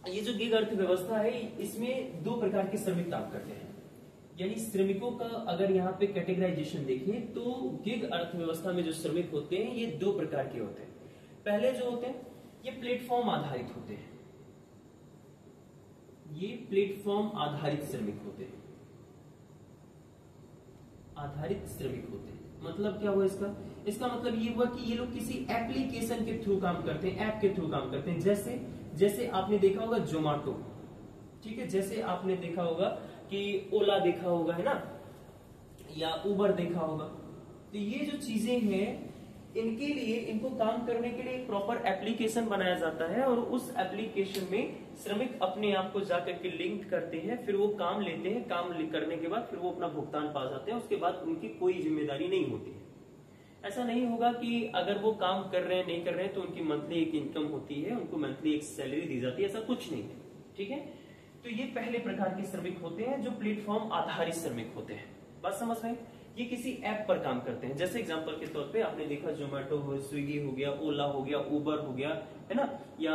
ये जो गिग अर्थव्यवस्था है इसमें दो प्रकार के श्रमिक काम करते हैं, यानी श्रमिकों का अगर यहाँ पे कैटेगराइजेशन देखें तो गिग अर्थव्यवस्था में जो श्रमिक होते हैं ये दो प्रकार के होते हैं। पहले जो होते हैं ये प्लेटफॉर्म आधारित होते हैं, ये प्लेटफॉर्म आधारित श्रमिक होते हैं, आधारित श्रमिक होते हैं। मतलब क्या हुआ इसका? इसका मतलब ये हुआ कि ये लोग किसी एप्लीकेशन के थ्रू काम करते हैं, ऐप के थ्रू काम करते हैं। जैसे आपने देखा होगा जोमेटो, ठीक है, जैसे आपने देखा होगा कि ओला देखा होगा, है ना, या उबर देखा होगा। तो ये जो चीजें हैं इनके लिए, इनको काम करने के लिए एक प्रॉपर एप्लीकेशन बनाया जाता है और उस एप्लीकेशन में श्रमिक अपने आप को जाकर के लिंक करते हैं, फिर वो काम लेते हैं, काम करने के बाद फिर वो अपना भुगतान पा जाते हैं, उसके बाद उनकी कोई जिम्मेदारी नहीं होती है। ऐसा नहीं होगा कि अगर वो काम कर रहे हैं नहीं कर रहे हैं तो उनकी मंथली एक इनकम होती है, उनको मंथली एक सैलरी दी जाती है, ऐसा कुछ नहीं है, ठीक है। तो ये पहले प्रकार के श्रमिक होते हैं जो प्लेटफॉर्म आधारित श्रमिक होते हैं। बात समझ में? ये किसी ऐप पर काम करते हैं। जैसे एग्जांपल के तौर पे आपने देखा जोमेटो हो, स्विगी हो गया, ओला हो गया, उबर हो गया, है ना, या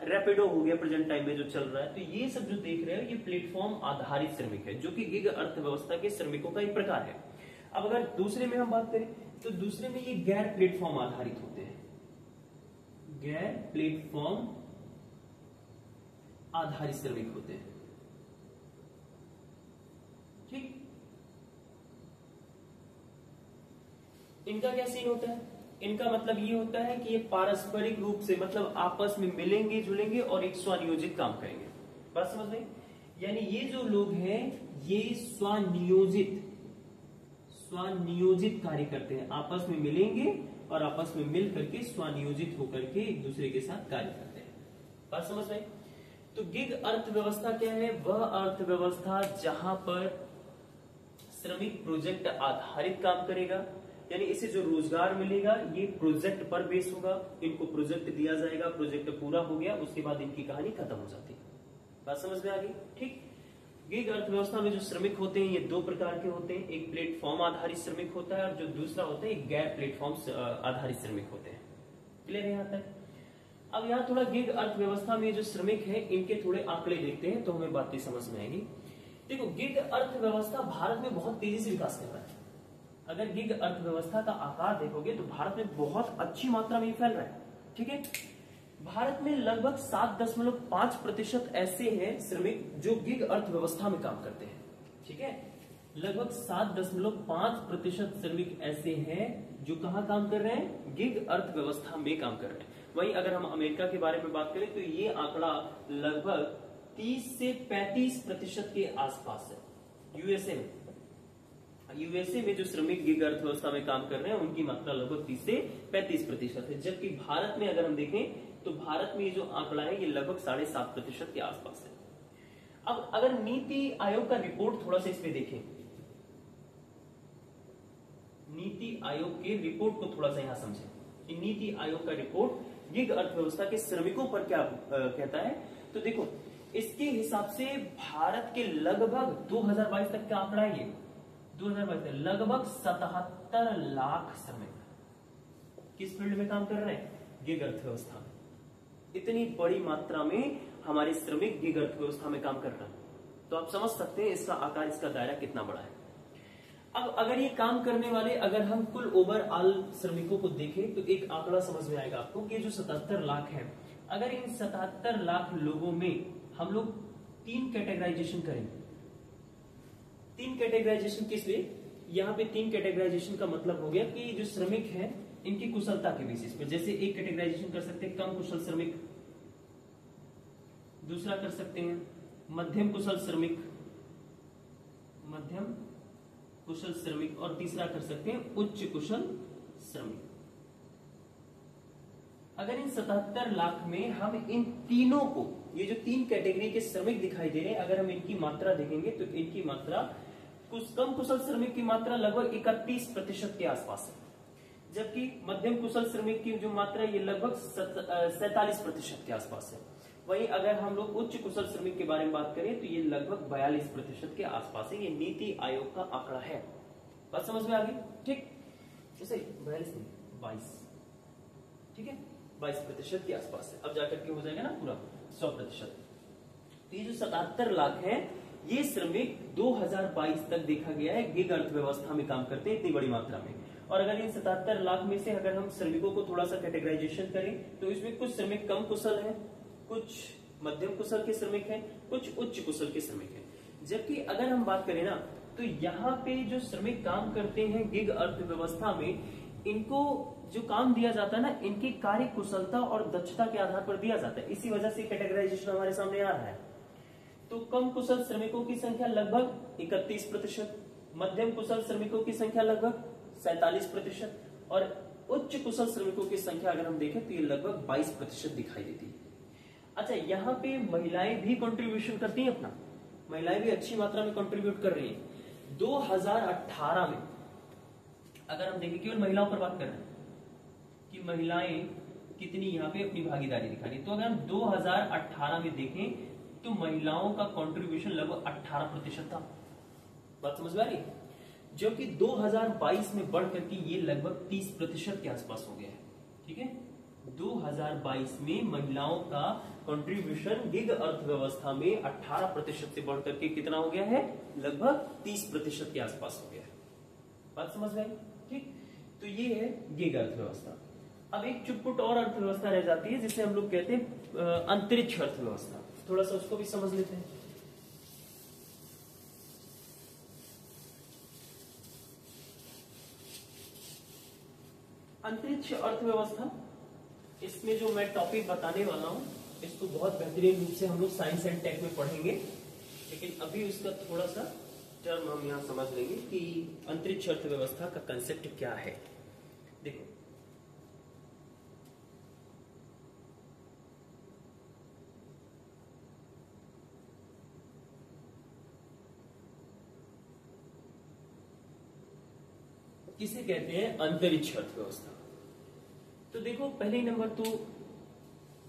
रैपिडो हो गया प्रेजेंट टाइम में जो चल रहा है। तो ये सब जो देख रहे हो ये प्लेटफॉर्म आधारित श्रमिक है, जो कि गिग अर्थव्यवस्था के श्रमिकों का एक प्रकार है। अब अगर दूसरे में हम बात करें तो दूसरे में ये गैर प्लेटफॉर्म आधारित होते हैं, गैर प्लेटफॉर्म आधारित श्रमिक होते हैं, ठीक। इनका क्या सीन होता है? इनका मतलब ये होता है कि ये पारस्परिक रूप से, मतलब आपस में मिलेंगे जुलेंगे और एक स्वनियोजित काम करेंगे। बात समझ में? यानी ये जो लोग हैं ये स्वनियोजित कार्य करते हैं, आपस में मिलेंगे और आपस में मिल करके स्वनियोजित होकर के एक दूसरे के साथ कार्य करते हैं। बात समझ में? तो गिग अर्थव्यवस्था क्या है? वह अर्थव्यवस्था जहां पर श्रमिक प्रोजेक्ट आधारित काम करेगा, यानी इसे जो रोजगार मिलेगा ये प्रोजेक्ट पर बेस होगा। इनको प्रोजेक्ट दिया जाएगा, प्रोजेक्ट पूरा हो गया, उसके बाद इनकी कहानी खत्म हो जाती है। बात समझ में आ गई? ठीक। गिग अर्थव्यवस्था में जो श्रमिक होते हैं ये दो प्रकार के होते हैं, एक प्लेटफॉर्म आधारित श्रमिक होता है और जो दूसरा होता है एक गैर प्लेटफॉर्म आधारित श्रमिक होते हैं। क्लियर है यहां तक? अब यहाँ थोड़ा गिग अर्थव्यवस्था में जो श्रमिक है इनके थोड़े आंकड़े देखते हैं तो हमें बातें समझ में आएंगी। देखो, गिग अर्थव्यवस्था भारत में बहुत तेजी से विकास कर रहा है। अगर गिग अर्थव्यवस्था का आकार देखोगे तो भारत में बहुत अच्छी मात्रा में फैल रहा है, ठीक है। भारत में लगभग 7.5% ऐसे हैं श्रमिक जो गिग अर्थव्यवस्था में काम करते हैं, ठीक है। लगभग 7.5% श्रमिक ऐसे हैं जो कहां काम कर रहे हैं? गिग अर्थव्यवस्था में काम कर रहे हैं। वहीं अगर हम अमेरिका के बारे में बात करें तो ये आंकड़ा लगभग 30 से 35% के आसपास है। यूएसए में जो श्रमिक गिग अर्थव्यवस्था में काम कर रहे हैं उनकी मात्रा लगभग 30 से 35% है, जबकि भारत में अगर हम देखें तो भारत में ये जो आंकड़ा है ये लगभग 7.5% के आसपास है। अब अगर नीति आयोग का रिपोर्ट थोड़ा सा इस पे देखें, नीति आयोग के रिपोर्ट को थोड़ा सा यहां समझें कि नीति आयोग का रिपोर्ट गिग अर्थव्यवस्था के श्रमिकों पर क्या कहता है। तो देखो, इसके हिसाब से भारत के लगभग 2022 तक का आंकड़ा है, ये 2022 तक लगभग 77 लाख श्रमिक किस फील्ड में काम कर रहे हैं? गिग अर्थव्यवस्था में। इतनी बड़ी मात्रा में हमारे श्रमिक गिग अर्थव्यवस्था में काम कर रहे हैं, तो आप समझ सकते हैं इसका आकार, इसका दायरा कितना बड़ा है। अब अगर ये काम करने वाले, अगर हम कुल ओवरऑल श्रमिकों को देखें तो एक आंकड़ा समझ में आएगा आपको कि जो 77 लाख है, अगर इन 77 लाख लोगों में हम लोग 3 कैटेगराइजेशन करें। 3 कैटेगराइजेशन किस लिए? यहाँ पे 3 कैटेगराइजेशन का मतलब हो गया कि जो श्रमिक हैं इनकी कुशलता के बेसिस पे। जैसे एक कैटेगराइजेशन कर सकते हैं कम कुशल श्रमिक, दूसरा कर सकते हैं मध्यम कुशल श्रमिक, मध्यम कुशल श्रमिक, और तीसरा कर सकते हैं उच्च कुशल श्रमिक। अगर इन 77 लाख में हम इन तीनों को, ये जो तीन कैटेगरी के श्रमिक दिखाई दे रहे हैं, अगर हम इनकी मात्रा देखेंगे तो इनकी मात्रा, कुछ कम कुशल श्रमिक की मात्रा लगभग 31% के आसपास है, जबकि मध्यम कुशल श्रमिक की जो मात्रा ये लगभग 47% के आसपास है। वहीं अगर हम लोग उच्च कुशल श्रमिक के बारे में बात करें तो ये लगभग 42% के आसपास है। ये नीति आयोग का आंकड़ा है। बात समझ में आ गई? ठीक, जैसे 42 नहीं 22, ठीक है, 22% के आसपास है। अब जाकर के हो जाएगा ना पूरा 100%। तो ये जो 77 लाख है, ये श्रमिक 2022 तक देखा गया है गिग अर्थव्यवस्था में काम करते हैं इतनी बड़ी मात्रा में। और अगर इन 77 लाख में से अगर हम श्रमिकों को थोड़ा सा कैटेगराइजेशन करें तो इसमें कुछ श्रमिक कम कुशल हैं, कुछ मध्यम कुशल के श्रमिक हैं, कुछ उच्च कुशल के श्रमिक हैं। जबकि अगर हम बात करें ना तो यहाँ पे जो श्रमिक काम करते हैं गिग अर्थव्यवस्था में, इनको जो काम दिया जाता है ना, इनकी कार्य कुशलता और दक्षता के आधार पर दिया जाता है। इसी वजह से कैटेगराइजेशन हमारे सामने आ रहा है। तो कम कुशल श्रमिकों की संख्या लगभग 31%, मध्यम कुशल श्रमिकों की संख्या लगभग 47% और उच्च कुशल श्रमिकों की संख्या अगर हम देखें तो ये लगभग 22% दिखाई देती है। अच्छा, यहाँ पे महिलाएं भी कंट्रीब्यूशन करती हैं अपना, महिलाएं भी अच्छी मात्रा में कंट्रीब्यूट कर रही हैं। 2018 में अगर हम देखें, केवल महिलाओं पर बात कर रहे हैं कि महिलाएं कितनी यहाँ पे अपनी भागीदारी दिखा रही है, तो अगर हम 2018 में देखें तो महिलाओं का कंट्रीब्यूशन लगभग 18% था। बात समझ में आ रही? जो कि 2022 में बढ़ करके ये लगभग 30% के आसपास हो गया है। ठीक है, 2022 में महिलाओं का कंट्रीब्यूशन गिग अर्थव्यवस्था में 18% से बढ़ करके कितना हो गया है, लगभग 30% के आसपास हो गया है। बात समझ में आई? ठीक, तो ये है गिग अर्थव्यवस्था। अब एक चुटपुट और अर्थव्यवस्था रह जाती है जिसे हम लोग कहते हैं अंतरिक्ष अर्थव्यवस्था। थोड़ा सा उसको भी समझ लेते हैं। अंतरिक्ष अर्थव्यवस्था, इसमें जो मैं टॉपिक बताने वाला हूं इसको बहुत बेहतरीन रूप से हम लोग साइंस एंड टेक में पढ़ेंगे, लेकिन अभी उसका थोड़ा सा टर्म हम यहां समझ लेंगे कि अंतरिक्ष अर्थव्यवस्था का कंसेप्ट क्या है। देखो, किसे कहते हैं अंतरिक्ष अर्थव्यवस्था। तो देखो, पहले नंबर तो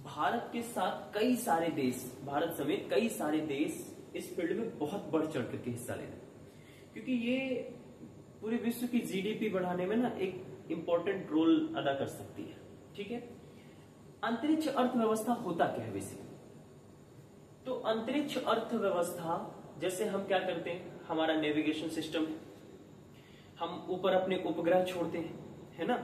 भारत के साथ कई सारे देश, भारत समेत कई सारे देश इस फील्ड में बहुत बढ़ चढ़ करके हिस्सा ले रहे हैं, क्योंकि ये पूरे विश्व की जीडीपी बढ़ाने में ना एक इंपॉर्टेंट रोल अदा कर सकती है। ठीक है, अंतरिक्ष अर्थव्यवस्था होता क्या है बेसिकली? तो अंतरिक्ष अर्थव्यवस्था, जैसे हम क्या करते हैं, हमारा नेविगेशन सिस्टम है, हम ऊपर अपने उपग्रह छोड़ते हैं, है ना,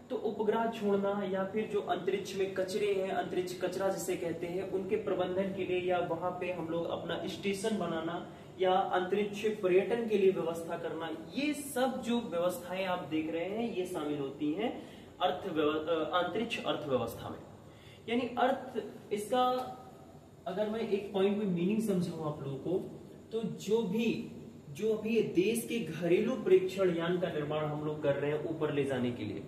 तो उपग्रह छोड़ना या फिर जो अंतरिक्ष में कचरे हैं, अंतरिक्ष कचरा जिसे कहते हैं, उनके प्रबंधन के लिए या वहां पे हम लोग अपना स्टेशन बनाना या अंतरिक्ष पर्यटन के लिए व्यवस्था करना, ये सब जो व्यवस्थाएं आप देख रहे हैं ये शामिल होती हैं अंतरिक्ष अर्थव्यवस्था में। यानी अर्थ, इसका अगर मैं एक पॉइंट में मीनिंग समझाऊं आप लोगों को, तो जो अभी देश के घरेलू प्रेक्षण यान का निर्माण हम लोग कर रहे हैं ऊपर ले जाने के लिए,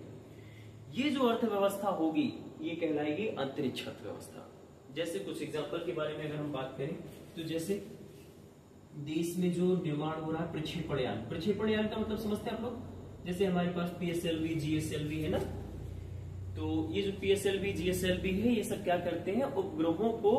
ये जो अर्थव्यवस्था होगी ये कहलाएगी अंतरिक्ष अर्थव्यवस्था। जैसे कुछ एग्जांपल के बारे में अगर हम बात करें तो जैसे देश में जो निर्माण हो रहा है प्रक्षेपण यान, प्रक्षेपण यान का मतलब समझते हैं आप लोग? जैसे हमारे पास PSLV GSLV है ना, तो ये जो PSLV GSLV है ये सब क्या करते हैं, उपग्रहों को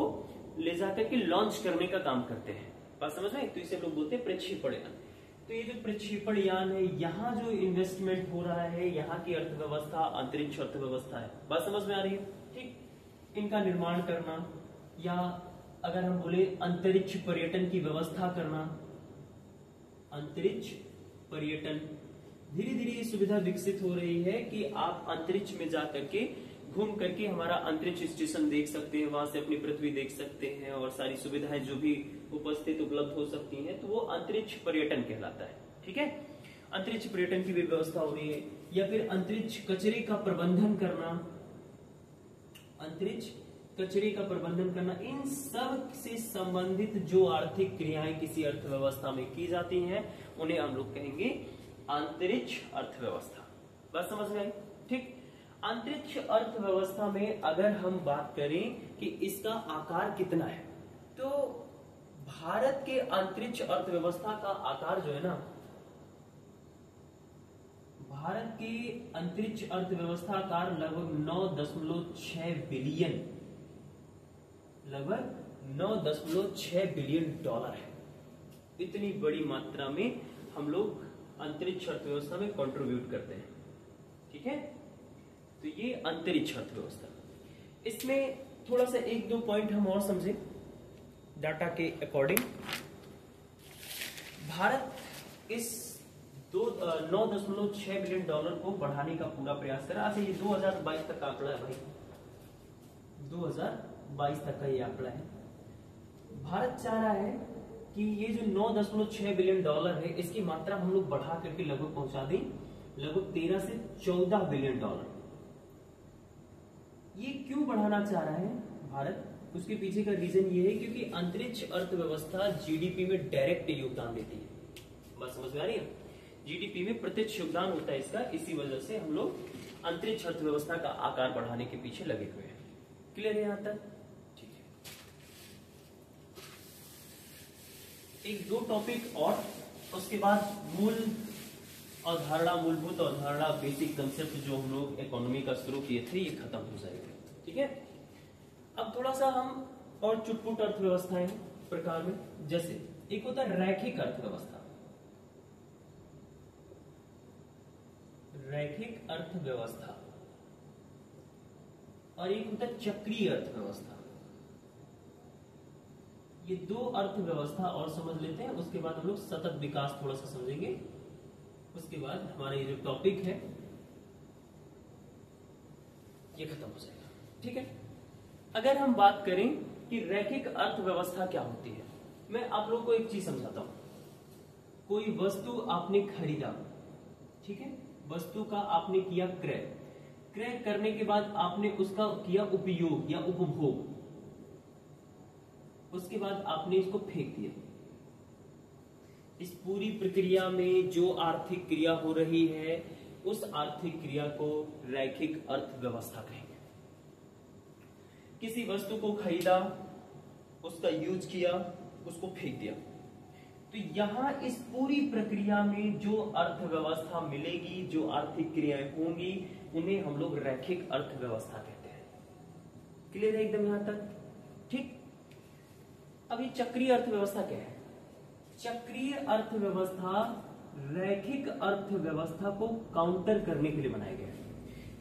ले जाकर के लॉन्च करने का काम करते हैं। बात समझ में? तो इसे लोग बोलते हैं प्रक्षेपण यान। तो ये जो प्रक्षेपण यान है, यहाँ जो इन्वेस्टमेंट हो रहा है, यहाँ की अर्थव्यवस्था अंतरिक्ष अर्थव्यवस्था है। बात समझ में आ रही है? ठीक, इनका निर्माण करना या अगर हम बोले अंतरिक्ष पर्यटन की व्यवस्था करना, अंतरिक्ष पर्यटन, धीरे धीरे ये सुविधा विकसित हो रही है कि आप अंतरिक्ष में जाकर के घूम करके हमारा अंतरिक्ष स्टेशन देख सकते हैं, वहां से अपनी पृथ्वी देख सकते हैं और सारी सुविधाएं जो भी उपस्थित उपलब्ध हो सकती हैं, तो वो अंतरिक्ष पर्यटन कहलाता है। ठीक है, अंतरिक्ष पर्यटन की भी व्यवस्था हो रही है। या फिर अंतरिक्ष कचरे का प्रबंधन करना, अंतरिक्ष कचरे का प्रबंधन करना, इन सब से संबंधित जो आर्थिक क्रियाएं किसी अर्थव्यवस्था में की जाती हैं उन्हें हम लोग कहेंगे अंतरिक्ष अर्थव्यवस्था। बात समझ में आई? ठीक, अंतरिक्ष अर्थव्यवस्था में अगर हम बात करें कि इसका आकार कितना है, तो भारत के अंतरिक्ष अर्थव्यवस्था का आकार जो है ना, भारत की अंतरिक्ष अर्थव्यवस्था आकार लगभग 9.6 बिलियन, लगभग 9.6 बिलियन डॉलर है। इतनी बड़ी मात्रा में हम लोग अंतरिक्ष अर्थव्यवस्था में कंट्रीब्यूट करते हैं। ठीक है, तो ये अंतरिक्ष अर्थव्यवस्था। इसमें थोड़ा सा एक दो पॉइंट हम और समझे डाटा के अकॉर्डिंग। भारत इस 9.6 बिलियन डॉलर को बढ़ाने का पूरा प्रयास कर रहा है। अच्छा, ये 2022 तक का आंकड़ा है भाई, 2022 तक का ये आंकड़ा है। भारत चाह रहा है कि ये जो 9.6 बिलियन डॉलर है, इसकी मात्रा हम लोग बढ़ा करके लगभग पहुंचा दें लगभग 13 से 14 बिलियन डॉलर। ये क्यों बढ़ाना चाह रहा है भारत? उसके पीछे का रीजन ये है क्योंकि अंतरिक्ष अर्थव्यवस्था जीडीपी में डायरेक्ट योगदान देती है। बात समझ में आ रही है? जीडीपी में प्रत्यक्ष योगदान होता है इसका। इसी वजह से हम लोग अंतरिक्ष अर्थव्यवस्था का आकार बढ़ाने के पीछे लगे हुए हैं। क्लियर है यहां तक? ठीक है, एक दो टॉपिक और, उसके बाद मूल अवधारणा, मूलभूत अवधारणा, बेसिक कंसेप्ट जो हम लोग इकोनॉमी का शुरू किए थे, ये खत्म हो जाएगा। ठीक है, अब थोड़ा सा हम और चुटपुट अर्थव्यवस्थाएं प्रकार में, जैसे एक होता है रैखिक अर्थव्यवस्था, रैखिक अर्थव्यवस्था, और एक होता है चक्रीय अर्थव्यवस्था। ये दो अर्थव्यवस्था और समझ लेते हैं, उसके बाद हम लोग सतत विकास थोड़ा सा समझेंगे। उसके बाद हमारा ये जो टॉपिक है ये खत्म हो जाएगा। ठीक है, अगर हम बात करें कि रैखिक अर्थव्यवस्था क्या होती है, मैं आप लोगों को एक चीज समझाता हूं। कोई वस्तु आपने खरीदा, ठीक है, वस्तु का आपने किया क्रय, क्रय करने के बाद आपने उसका किया उपयोग या उपभोग, उसके बाद आपने इसको फेंक दिया। इस पूरी प्रक्रिया में जो आर्थिक क्रिया हो रही है, उस आर्थिक क्रिया को रैखिक अर्थव्यवस्था कहेंगे। किसी वस्तु को खरीदा, उसका यूज किया, उसको फेंक दिया, तो यहां इस पूरी प्रक्रिया में जो अर्थव्यवस्था मिलेगी, जो आर्थिक क्रियाएं होंगी, उन्हें हम लोग रैखिक अर्थव्यवस्था कहते हैं। क्लियर है एकदम यहां तक? ठीक, अभी चक्रीय अर्थव्यवस्था क्या है? चक्रीय अर्थव्यवस्था रैखिक अर्थव्यवस्था को काउंटर करने के लिए बनाया गया है।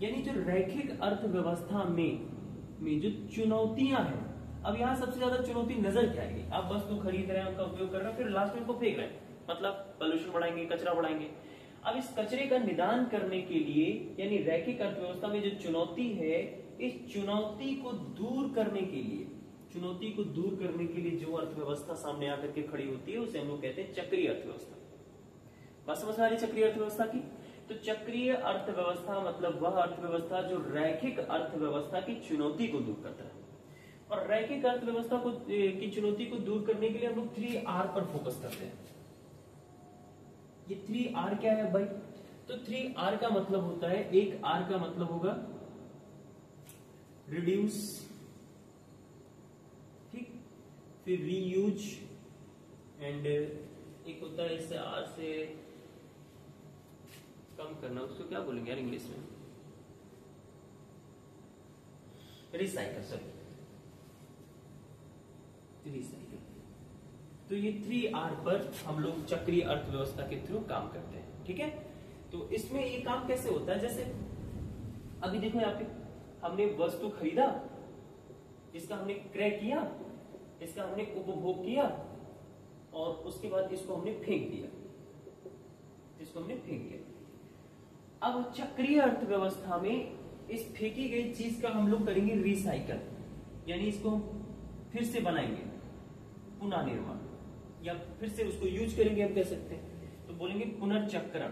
यानी जो रैखिक अर्थव्यवस्था में जो चुनौतियां हैं, अब यहां सबसे ज्यादा चुनौती नजर क्या आएगी? आप वस्तु खरीद रहे हैं, उनका उपयोग कर रहे हैं, फिर लास्ट में उसको फेंक रहे हैं, मतलब पोल्यूशन बढ़ाएंगे, कचरा बढ़ाएंगे। अब इस कचरे का निदान करने के लिए, यानी रैखिक अर्थव्यवस्था में जो चुनौती है, इस चुनौती को दूर करने के लिए, चुनौती को दूर करने के लिए जो अर्थव्यवस्था सामने आकर के खड़ी होती है, उसे हम लोग कहते हैं चक्रीय अर्थव्यवस्था। बात समझ में आ रही चक्रीय अर्थव्यवस्था की? तो चक्रीय अर्थव्यवस्था मतलब वह अर्थव्यवस्था जो रैखिक अर्थव्यवस्था की चुनौती को दूर करता है। और रैखिक अर्थव्यवस्था को की चुनौती को दूर करने के लिए हम लोग 3R पर फोकस करते हैं। ये 3R क्या है भाई? तो 3R का मतलब होता है, एक R का मतलब होगा रिड्यूस, ठीक, फिर रीयूज, एंड एक होता है इससे R से कम करना, उसको क्या बोलेंगे यार इंग्लिश में? Recycle, sorry, recycle. तो ये 3R पर हम लोग चक्रीय अर्थव्यवस्था के थ्रू काम करते हैं। ठीक है, तो इसमें ये काम कैसे होता है? जैसे अभी देखो यहाँ पे हमने वस्तु खरीदा, इसका हमने क्रय किया, इसका हमने उपभोग किया, और उसके बाद इसको हमने फेंक दिया, इसको हमने फेंक दिया। अब चक्रीय अर्थव्यवस्था में इस फेंकी गई चीज का हम लोग करेंगे रिसाइकल, यानी इसको फिर से बनाएंगे, पुनः निर्माण, या फिर से उसको यूज करेंगे, हम कह सकते हैं। तो बोलेंगे पुनर्चक्रण,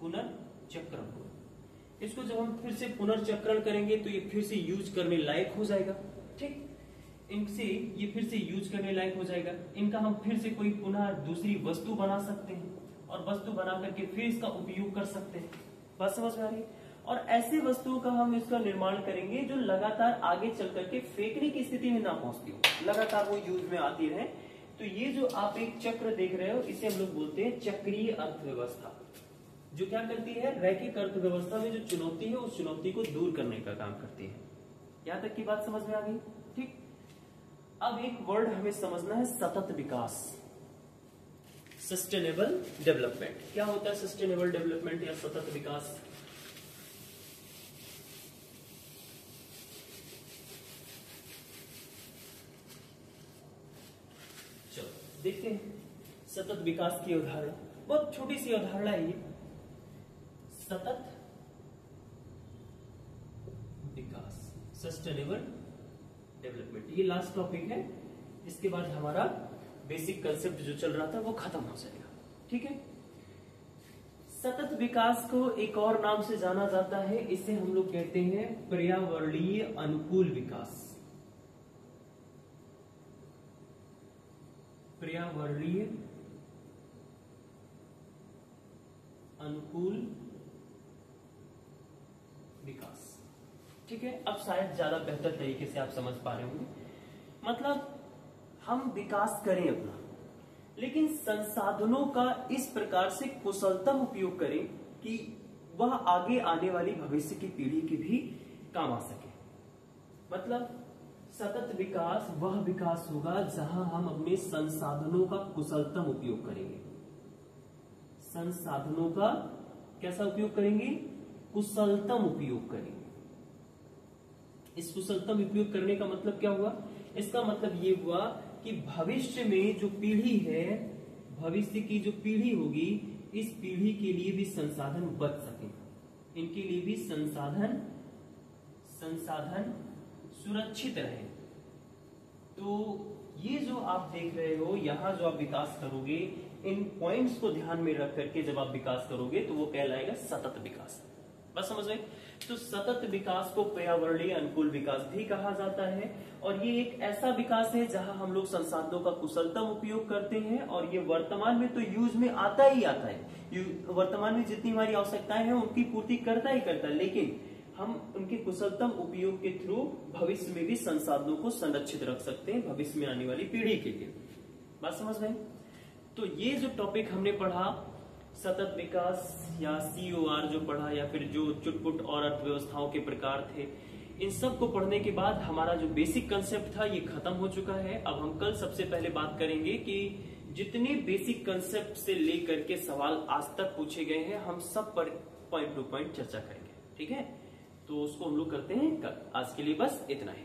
पुनर्चक्रण। इसको जब हम फिर से पुनर्चक्रण करेंगे तो ये फिर से यूज करने लायक हो जाएगा। ठीक, इनसे ये फिर से यूज करने लायक हो जाएगा। इनका हम फिर से कोई पुनः दूसरी वस्तु बना सकते हैं, और वस्तु बना करके फिर इसका उपयोग कर सकते हैं। बात समझ में आ रही है? और ऐसे वस्तुओं का हम इसका निर्माण करेंगे जो लगातार आगे चल करके फेंकने की स्थिति में ना पहुंचती हो, लगातार वो यूज में आती रहे। तो ये जो आप एक चक्र देख रहे हो इसे हम लोग बोलते हैं चक्रीय अर्थव्यवस्था, जो क्या करती है, रैखिक अर्थव्यवस्था में जो चुनौती है उस चुनौती को दूर करने का काम करती है। यहां तक की बात समझ में आ गई? ठीक। अब एक वर्ड हमें समझना है, सतत विकास, सस्टेनेबल डेवलपमेंट। क्या होता है सस्टेनेबल डेवलपमेंट या सतत विकास? चलो देखते हैं सतत विकास की अवधारणा। बहुत छोटी सी अवधारणा है ये, सतत विकास, सस्टेनेबल डेवलपमेंट। ये लास्ट टॉपिक है, इसके बाद हमारा बेसिक कंसेप्ट जो चल रहा था वो खत्म हो जाएगा। ठीक है। सतत विकास को एक और नाम से जाना जाता है, इसे हम लोग कहते हैं पर्यावरणीय अनुकूल विकास। पर्यावरणीय अनुकूल विकास। ठीक है। अब शायद ज्यादा बेहतर तरीके से आप समझ पा रहे होंगे। मतलब हम विकास करें अपना, लेकिन संसाधनों का इस प्रकार से कुशलतम उपयोग करें कि वह आगे आने वाली भविष्य की पीढ़ी के भी काम आ सके। मतलब सतत विकास वह विकास होगा जहां हम अपने संसाधनों का कुशलतम उपयोग करेंगे। संसाधनों का कैसा उपयोग करेंगे? कुशलतम उपयोग करेंगे। इस कुशलतम उपयोग करने का मतलब क्या हुआ? इसका मतलब ये हुआ कि भविष्य में जो पीढ़ी है, भविष्य की जो पीढ़ी होगी, इस पीढ़ी के लिए भी संसाधन बच सके, इनके लिए भी संसाधन सुरक्षित रहे। तो ये जो आप देख रहे हो, यहां जो आप विकास करोगे, इन पॉइंट्स को ध्यान में रख करके जब आप विकास करोगे तो वो कहलाएगा सतत विकास। बस समझ गए? तो सतत विकास को पर्यावरणीय अनुकूल विकास भी कहा जाता है, और ये एक ऐसा विकास है जहां हम लोग संसाधनों का कुशलतम उपयोग करते हैं, और ये वर्तमान में तो यूज में आता ही आता है। वर्तमान में जितनी हमारी आवश्यकताएं हैं उनकी पूर्ति करता ही करता है, लेकिन हम उनके कुशलतम उपयोग के थ्रू भविष्य में भी संसाधनों को संरक्षित रख सकते हैं, भविष्य में आने वाली पीढ़ी के लिए। बात समझ गए? तो ये जो टॉपिक हमने पढ़ा, सतत विकास या COR जो पढ़ा, या फिर जो चुटपुट और अर्थव्यवस्थाओं के प्रकार थे, इन सब को पढ़ने के बाद हमारा जो बेसिक कंसेप्ट था ये खत्म हो चुका है। अब हम कल सबसे पहले बात करेंगे कि जितने बेसिक कंसेप्ट से लेकर के सवाल आज तक पूछे गए हैं, हम सब पर पॉइंट टू पॉइंट चर्चा करेंगे। ठीक है। तो उसको हम लोग करते हैं कल। आज के लिए बस इतना ही।